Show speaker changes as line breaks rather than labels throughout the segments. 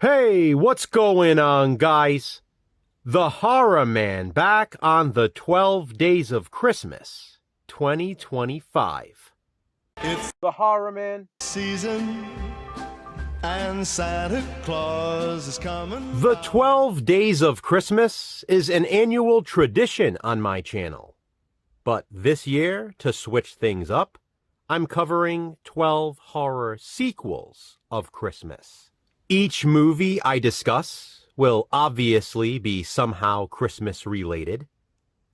Hey, what's going on, guys? The Horror Man back on the 12 Days of Christmas, 2025.
It's
the Horror Man
season, and Santa Claus is coming.
The 12 Days of Christmas is an annual tradition on my channel. But this year, to switch things up, I'm covering 12 horror sequels of Christmas. Each movie I discuss will obviously be somehow Christmas related,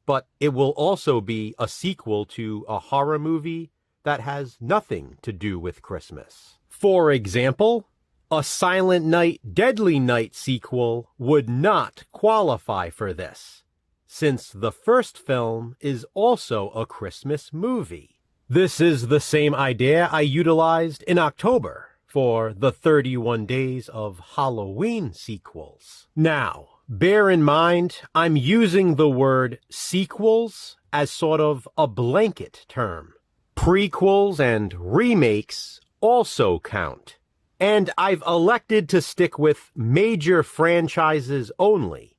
but it will also be a sequel to a horror movie that has nothing to do with Christmas. For example, a Silent Night, Deadly Night sequel would not qualify for this, since the first film is also a Christmas movie. This is the same idea I utilized in October for the 31 Days of Halloween sequels. Now, bear in mind, I'm using the word sequels as sort of a blanket term. Prequels and remakes also count. And I've elected to stick with major franchises only,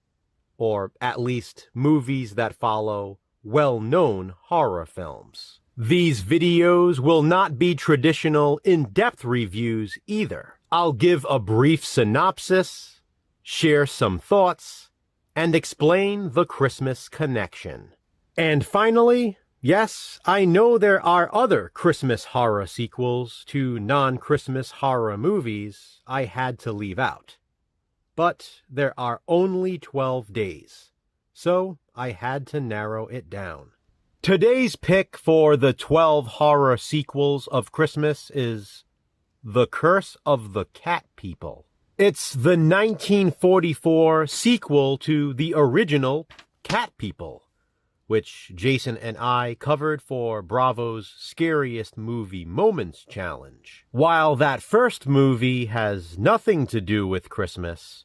or at least movies that follow well-known horror films. These videos will not be traditional in-depth reviews either. I'll give a brief synopsis, share some thoughts, and explain the Christmas connection. And finally, yes, I know there are other Christmas horror sequels to non-Christmas horror movies I had to leave out. But there are only 12 days, so I had to narrow it down. Today's pick for the 12 horror sequels of Christmas is The Curse of the Cat People. It's the 1944 sequel to the original Cat People, which Jason and I covered for Bravo's Scariest Movie Moments Challenge. While that first movie has nothing to do with Christmas,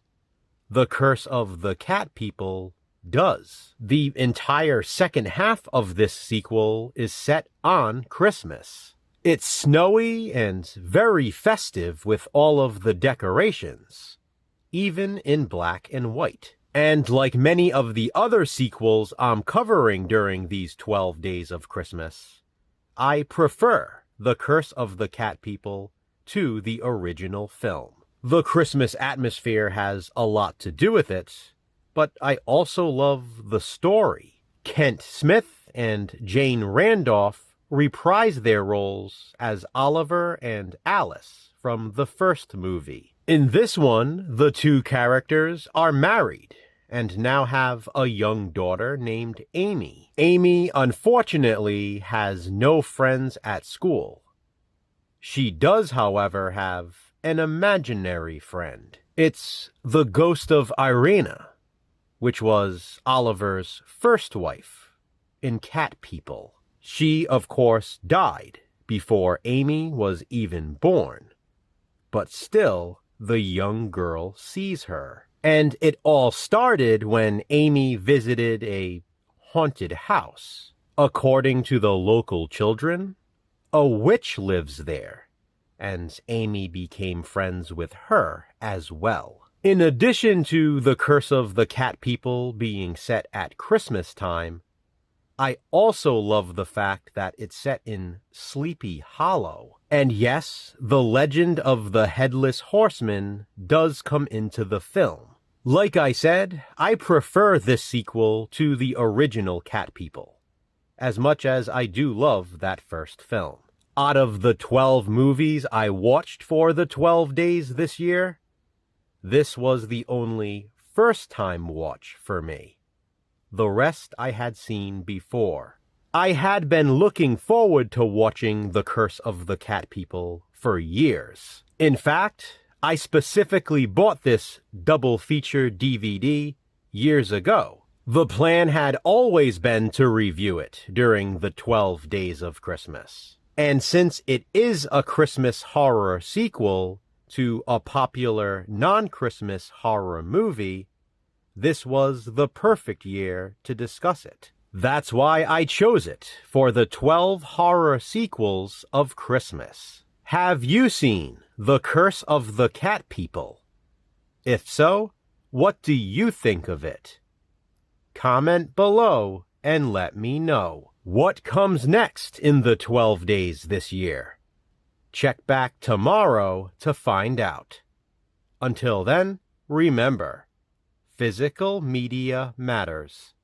The Curse of the Cat People does. The entire second half of this sequel is set on Christmas. It's snowy and very festive with all of the decorations, even in black and white. And like many of the other sequels I'm covering during these 12 days of Christmas, I prefer The Curse of the Cat People to the original film. The Christmas atmosphere has a lot to do with it, but I also love the story. Kent Smith and Jane Randolph reprise their roles as Oliver and Alice from the first movie. In this one, the two characters are married and now have a young daughter named Amy. Amy, unfortunately, has no friends at school. She does, however, have an imaginary friend. It's the ghost of Irina, which was Oliver's first wife in Cat People. She, of course, died before Amy was even born, but still, the young girl sees her. And it all started when Amy visited a haunted house. According to the local children, a witch lives there, and Amy became friends with her as well. In addition to The Curse of the Cat People being set at Christmas time, I also love the fact that it's set in Sleepy Hollow. And yes, the legend of the Headless Horseman does come into the film. Like I said, I prefer this sequel to the original Cat People, as much as I do love that first film. Out of the 12 movies I watched for the 12 days this year, this was the only first-time watch for me. The rest I had seen before. I had been looking forward to watching The Curse of the Cat People for years. In fact, I specifically bought this double feature DVD years ago. The plan had always been to review it during the 12 Days of Christmas. And since it is a Christmas horror sequel to a popular non-Christmas horror movie, this was the perfect year to discuss it. That's why I chose it for the 12 horror sequels of Christmas. Have you seen The Curse of the Cat People? If so, what do you think of it? Comment below and let me know. What comes next in the 12 days this year? Check back tomorrow to find out. Until then, remember, physical media matters.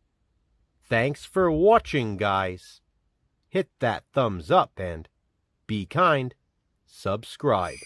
Thanks for watching, guys. Hit that thumbs up and be kind. Subscribe.